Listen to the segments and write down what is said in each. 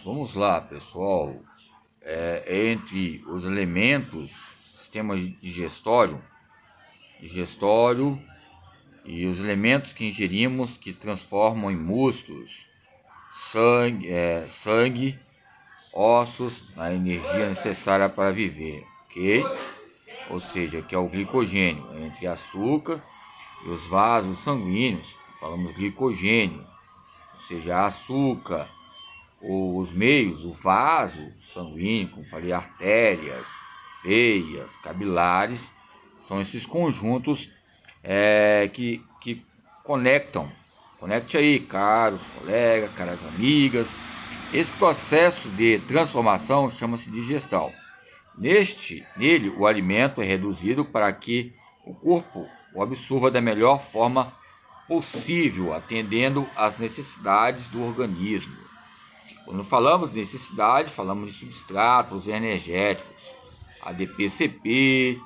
Vamos lá, pessoal. Entre os elementos, sistema digestório e os elementos que ingerimos que transformam em músculos, sangue, ossos, na energia necessária para viver, ok? Ou seja, que é o glicogênio, entre açúcar e os vasos sanguíneos, falamos glicogênio, ou seja, açúcar, os meios, o vaso sanguíneo, como falei, artérias, veias, capilares, são esses conjuntos que conectam. Conecte aí, caros colegas, caras amigas. Esse processo de transformação chama-se digestão. Nele, o alimento é reduzido para que o corpo o absorva da melhor forma possível, atendendo às necessidades do organismo. Quando falamos de necessidade, falamos de substratos energéticos, ADP-CP,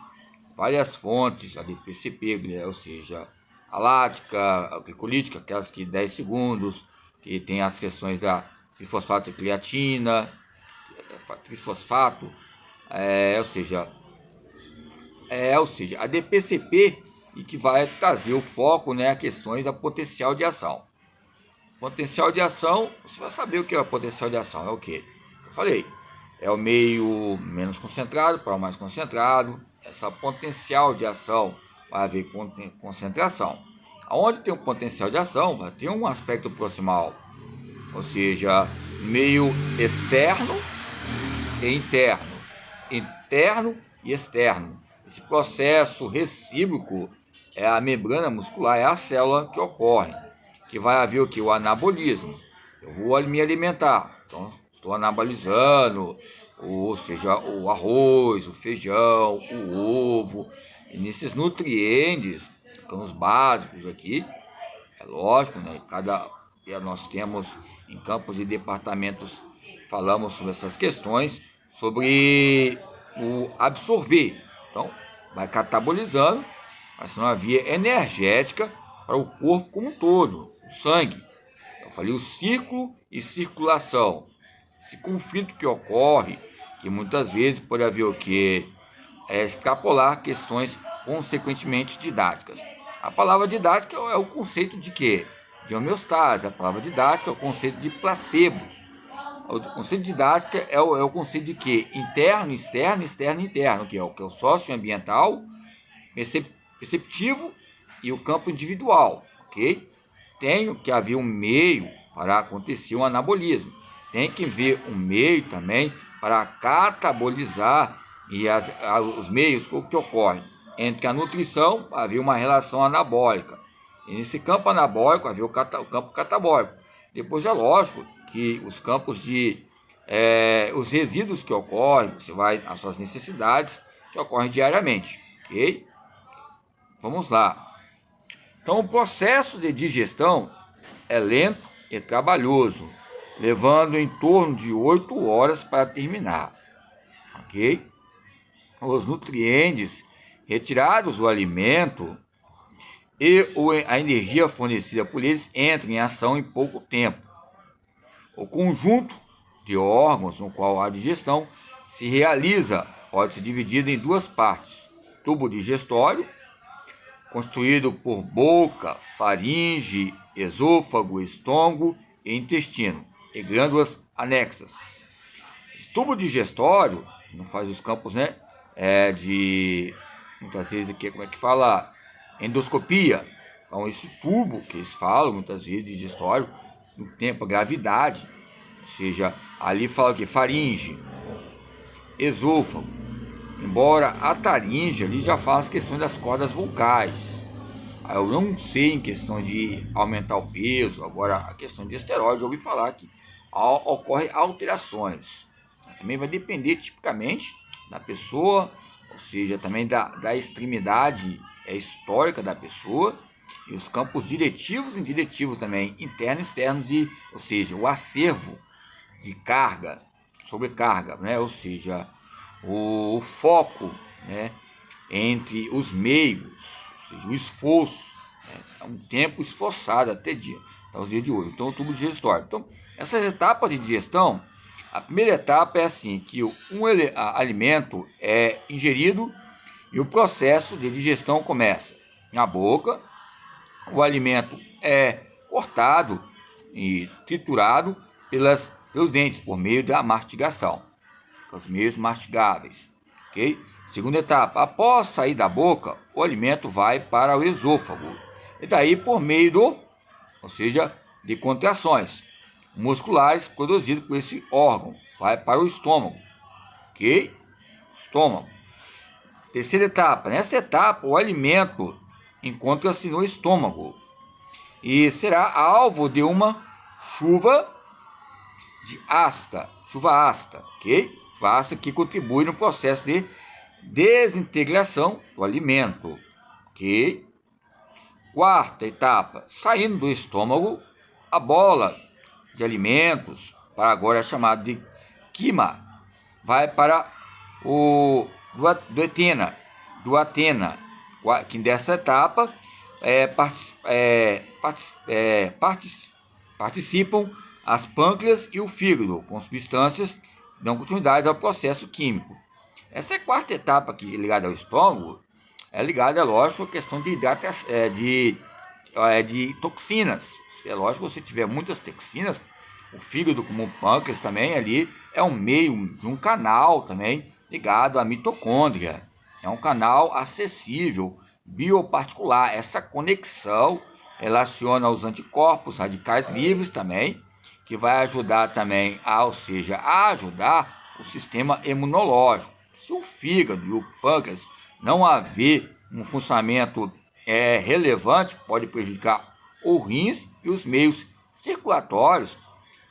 várias fontes, ADP-CP, ou seja, a lática, a glicolítica, aquelas que 10 segundos, que tem as questões da trifosfato de creatina, trifosfato, ou seja, a DPCP, e que vai trazer o foco, a questões da potencial de ação. Potencial de ação, você vai saber o que é potencial de ação, é o que? Eu falei, é o meio menos concentrado para o mais concentrado. Essa potencial de ação vai haver concentração. Aonde tem um potencial de ação, vai ter um aspecto proximal, ou seja, meio externo e interno e externo. Esse processo recíproco é a membrana muscular, é a célula que ocorre, que vai haver o que? O anabolismo. Eu vou me alimentar, então estou anabolizando, ou seja, o arroz, o feijão, o ovo, e nesses nutrientes, que são os básicos aqui, é lógico, nós temos em campos e departamentos, falamos sobre essas questões, sobre o absorver. Então, vai catabolizando, vai ser uma via energética para o corpo como um todo, o sangue. Eu falei o círculo e circulação. Esse conflito que ocorre, que muitas vezes pode haver o que? Extrapolar questões consequentemente didáticas. A palavra didática é o conceito de quê? De homeostase. A palavra didática é o conceito de placebos. O conceito de didática é o conceito de quê? Interno, externo, externo, interno, que é o socioambiental, perceptivo e o campo individual, ok? Tem que haver um meio para acontecer um anabolismo. Tem que haver um meio também para catabolizar e os meios que ocorrem. Entre a nutrição, havia uma relação anabólica. E nesse campo anabólico, havia o campo catabólico. Depois é lógico que os campos os resíduos que ocorrem, você vai às suas necessidades, que ocorrem diariamente, ok? Vamos lá. Então, o processo de digestão é lento e trabalhoso, levando em torno de 8 horas para terminar, ok? Os nutrientes retirados do alimento e a energia fornecida por eles entram em ação em pouco tempo. O conjunto de órgãos no qual a digestão se realiza pode ser dividido em duas partes: tubo digestório, constituído por boca, faringe, esôfago, estômago e intestino, e glândulas anexas. O tubo digestório não faz os campos, muitas vezes, como é que fala? Endoscopia. Então, esse tubo que eles falam, muitas vezes, digestório, no tempo, a gravidade, ou seja, ali fala que faringe, esôfago, embora a taringe ali já fala as questões das cordas vocais. Eu não sei em questão de aumentar o peso, agora a questão de esteroide, eu ouvi falar que ocorre alterações. Mas também vai depender tipicamente da pessoa, ou seja, também da extremidade histórica da pessoa, e os campos diretivos e indiretivos também, internos e externos, ou seja, o acervo de carga, sobrecarga, ou seja, o foco, entre os meios, ou seja, o esforço, é um tempo esforçado até aos dias de hoje. Então, o tubo digestório. Então, essas etapas de digestão, a primeira etapa é assim, que alimento é ingerido e o processo de digestão começa na boca, o alimento é cortado e triturado pelos dentes, por meio da mastigação, os meios mastigáveis, ok? Segunda etapa, após sair da boca, o alimento vai para o esôfago, e daí por meio ou seja, de contrações musculares produzidas por esse órgão, vai para o estômago, ok? Estômago. Terceira etapa, nessa etapa o alimento encontra-se no estômago e será alvo de uma chuva ácida, ok? Chuva ácida que contribui no processo de desintegração do alimento, ok? Quarta etapa, saindo do estômago, a bola de alimentos, para agora é chamada de quima, vai para o duodena, que dessa etapa participam as pâncreas e o fígado, com substâncias que dão continuidade ao processo químico. Essa quarta etapa aqui, ligada ao estômago, é ligada, é lógico, à questão de toxinas. É lógico, se você tiver muitas toxinas, o fígado, como o pâncreas também, ali é um meio de um canal também ligado à mitocôndria. É um canal acessível, bioparticular. Essa conexão relaciona os anticorpos radicais livres também, que vai ajudar também, a ajudar o sistema imunológico. Se o fígado e o pâncreas não haver um funcionamento relevante, pode prejudicar os rins e os meios circulatórios.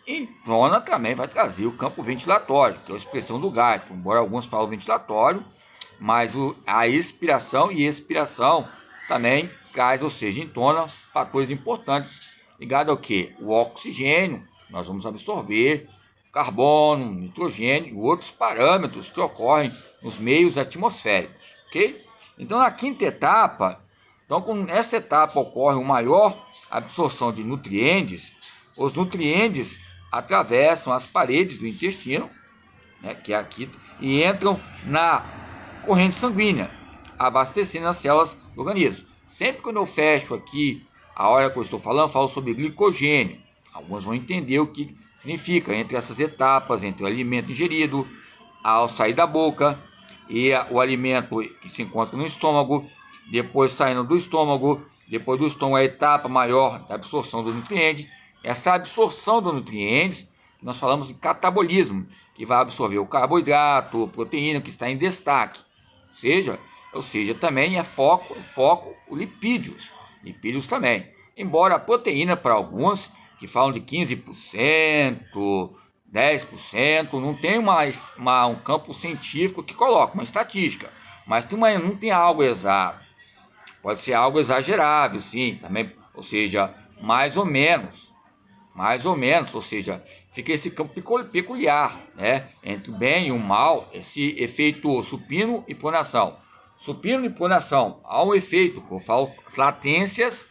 Em zona também vai trazer o campo ventilatório, que é a expressão do gás, embora alguns falam ventilatório, mas a expiração e expiração também traz, ou seja, entona fatores importantes ligados ao que? O oxigênio, nós vamos absorver, carbono, nitrogênio e outros parâmetros que ocorrem nos meios atmosféricos, ok? Então, na quinta etapa, com essa etapa ocorre uma maior absorção de nutrientes. Os nutrientes atravessam as paredes do intestino, né, que é aqui, e entram na corrente sanguínea, abastecendo as células do organismo. Sempre quando eu fecho aqui, a hora que eu estou falando, eu falo sobre glicogênio. Alguns vão entender o que significa entre essas etapas, entre o alimento ingerido, ao sair da boca, e o alimento que se encontra no estômago, depois saindo do estômago, depois do estômago a etapa maior da absorção dos nutrientes. Essa absorção dos nutrientes, nós falamos de catabolismo, que vai absorver o carboidrato, a proteína que está em destaque. Ou seja, também é foco lipídios também. Embora a proteína para alguns, que falam de 15%, 10%, não tem um campo científico que coloca uma estatística, mas não tem algo exato. Pode ser algo exagerável, sim, também, ou seja, mais ou menos, ou seja, fica esse campo peculiar, né, entre o bem e o mal, esse efeito supino e pronação. Supino e pronação, há um efeito, que eu falo, latências,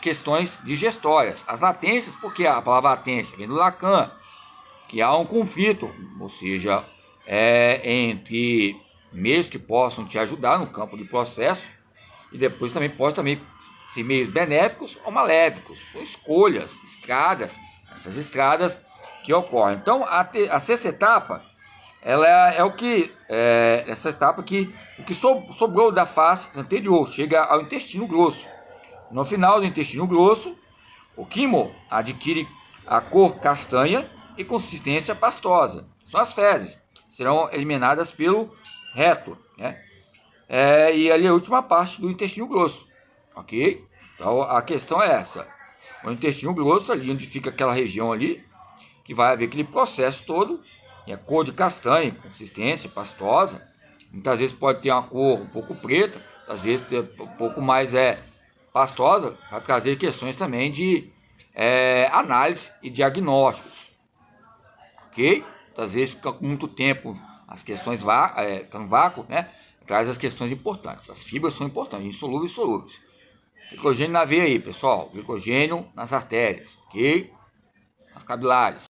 questões digestórias. As latências, porque a palavra latência vem do Lacan, que há um conflito, ou seja, entre meios que possam te ajudar no campo de processo, e depois também pode ser meios benéficos ou maléficos. São escolhas, essas estradas que ocorrem. Então, a sexta etapa, ela essa etapa que o que sobrou da face anterior chega ao intestino grosso. No final do intestino grosso, o quimo adquire a cor castanha e consistência pastosa. São as fezes, serão eliminadas pelo reto, né? E ali a última parte do intestino grosso, ok? Então a questão é essa: o intestino grosso, ali onde fica aquela região ali, que vai haver aquele processo todo, e a cor de castanha, consistência pastosa. Muitas vezes pode ter uma cor um pouco preta, às vezes um pouco mais pastosa, para trazer questões também de análise e diagnósticos, ok? Às vezes fica com muito tempo as questões ficando vácuo, né? Traz as questões importantes. As fibras são importantes, insolúveis e solúveis. Glicogênio na veia aí, pessoal. Glicogênio nas artérias, ok? Nas capilares.